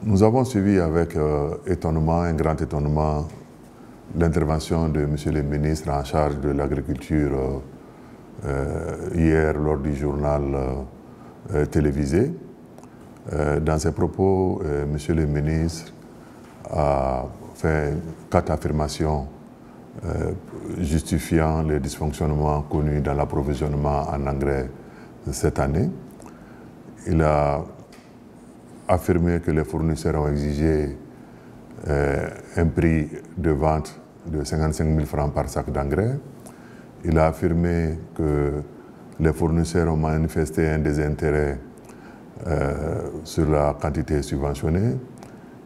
Nous avons suivi avec étonnement, un grand étonnement, l'intervention de M. le ministre en charge de l'agriculture hier lors du journal télévisé. Dans ses propos, M. le ministre a fait 4 affirmations justifiant les dysfonctionnements connus dans l'approvisionnement en engrais cette année. Il a affirmé que les fournisseurs ont exigé un prix de vente de 55 000 francs par sac d'engrais. Il a affirmé que les fournisseurs ont manifesté un désintérêt sur la quantité subventionnée.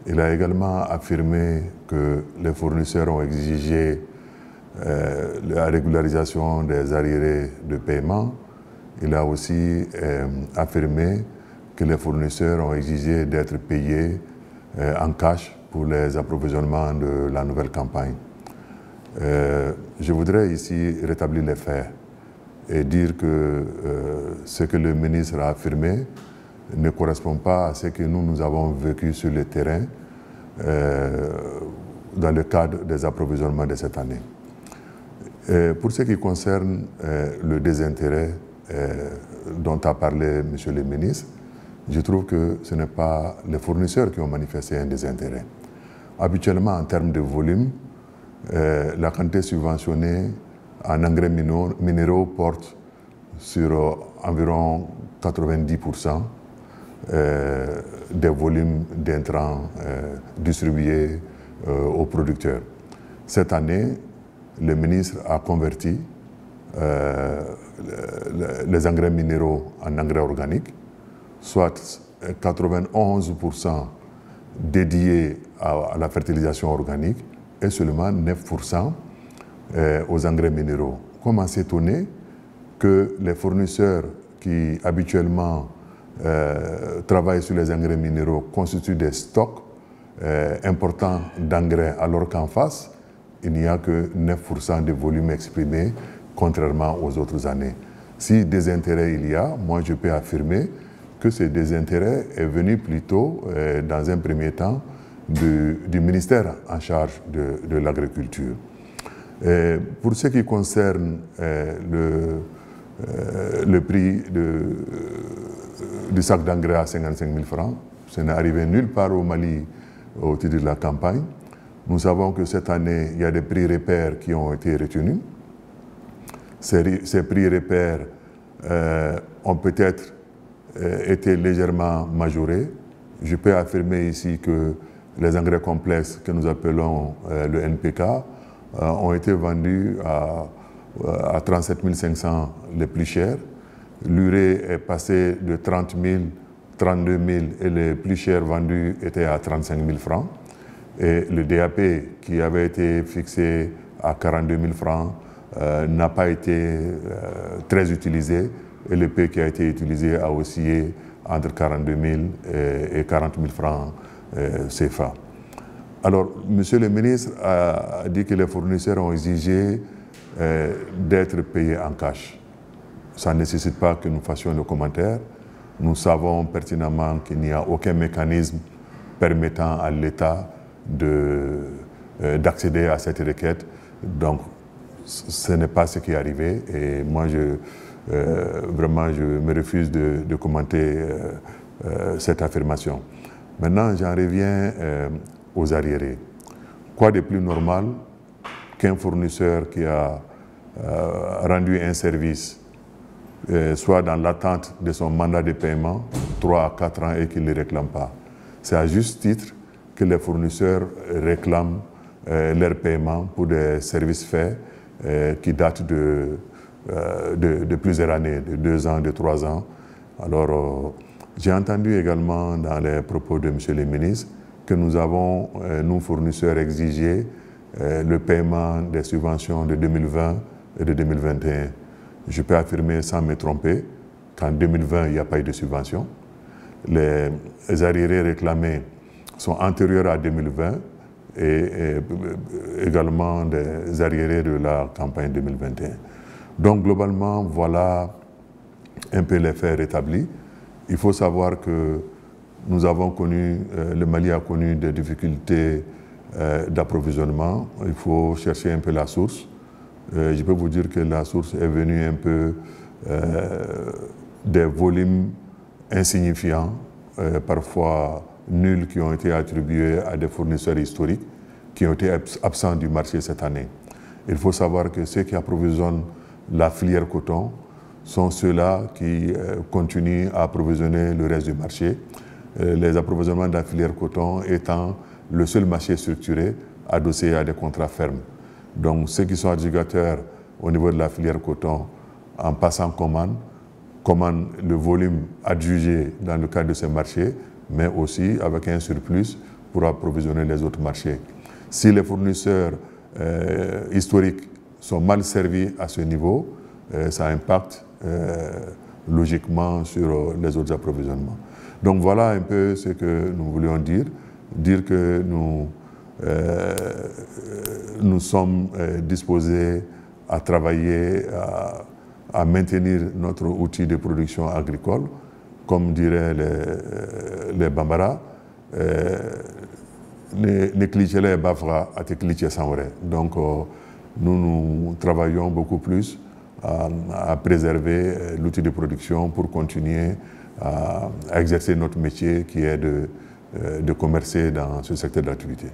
Il a également affirmé que les fournisseurs ont exigé la régularisation des arriérés de paiement. Il a aussi affirmé que les fournisseurs ont exigé d'être payés en cash pour les approvisionnements de la nouvelle campagne. Je voudrais ici rétablir les faits et dire que ce que le ministre a affirmé ne correspond pas à ce que nous avons vécu sur le terrain dans le cadre des approvisionnements de cette année. Pour ce qui concerne le désintérêt dont a parlé M. le ministre, je trouve que ce n'est pas les fournisseurs qui ont manifesté un désintérêt. Habituellement, en termes de volume, la quantité subventionnée en engrais minéraux porte sur environ 90% des volumes d'intrants distribués aux producteurs. Cette année, le ministre a converti les engrais minéraux en engrais organiques, soit 91% dédiés à la fertilisation organique et seulement 9% aux engrais minéraux. Comment s'étonner que les fournisseurs qui habituellement travaillent sur les engrais minéraux constituent des stocks importants d'engrais alors qu'en face, il n'y a que 9% de volume exprimé, contrairement aux autres années. Si désintérêt il y a, moi je peux affirmer que ce désintérêt est venu plutôt, dans un premier temps, du ministère en charge de l'agriculture. Pour ce qui concerne le prix du sac d'engrais à 55 000 francs, ce n'est arrivé nulle part au Mali au titre de la campagne. Nous savons que cette année, il y a des prix repères qui ont été retenus. Ces prix repères ont peut-être été légèrement majorés. Je peux affirmer ici que les engrais complexes que nous appelons le NPK ont été vendus à 37 500 les plus chers. L'urée est passée de 30 000, 32 000 et les plus chers vendus étaient à 35 000 francs. Et le DAP qui avait été fixé à 42 000 francs n'a pas été très utilisé et le P qui a été utilisé a oscillé entre 42 000 et 40 000 francs CFA. Alors, M. le ministre a dit que les fournisseurs ont exigé d'être payés en cash. Ça ne nécessite pas que nous fassions le commentaire. Nous savons pertinemment qu'il n'y a aucun mécanisme permettant à l'État d'accéder à cette requête. Donc, ce n'est pas ce qui est arrivé. Et moi, vraiment, je me refuse de commenter cette affirmation. Maintenant, j'en reviens aux arriérés. Quoi de plus normal qu'un fournisseur qui a rendu un service, soit dans l'attente de son mandat de paiement, 3 à 4 ans, et qu'il ne le réclame pas. C'est à juste titre que les fournisseurs réclament leur paiement pour des services faits qui datent de plusieurs années, de 2 ans, de 3 ans. Alors, j'ai entendu également dans les propos de M. le ministre que nous avons, nous fournisseurs, exigé le paiement des subventions de 2020 et de 2021. Je peux affirmer sans me tromper qu'en 2020, il n'y a pas eu de subvention. Les arriérés réclamés sont antérieurs à 2020 et également des arriérés de la campagne 2021. Donc globalement, voilà un peu les faits rétablis. Il faut savoir que le Mali a connu des difficultés d'approvisionnement. Il faut chercher un peu la source. Je peux vous dire que la source est venue un peu des volumes insignifiants, parfois nuls, qui ont été attribués à des fournisseurs historiques qui ont été absents du marché cette année. Il faut savoir que ceux qui approvisionnent la filière coton sont ceux-là qui continuent à approvisionner le reste du marché. Les approvisionnements de la filière coton étant le seul marché structuré adossé à des contrats fermes. Donc ceux qui sont adjudicateurs au niveau de la filière coton, en passant commandent le volume adjugé dans le cadre de ces marchés, mais aussi avec un surplus pour approvisionner les autres marchés. Si les fournisseurs historiques sont mal servis à ce niveau, ça impacte logiquement sur les autres approvisionnements. Donc voilà un peu ce que nous voulions dire que nous sommes disposés à travailler, à maintenir notre outil de production agricole, comme diraient les Bambara, donc nous travaillons beaucoup plus à préserver l'outil de production pour continuer à exercer notre métier qui est de commercer dans ce secteur d'activité.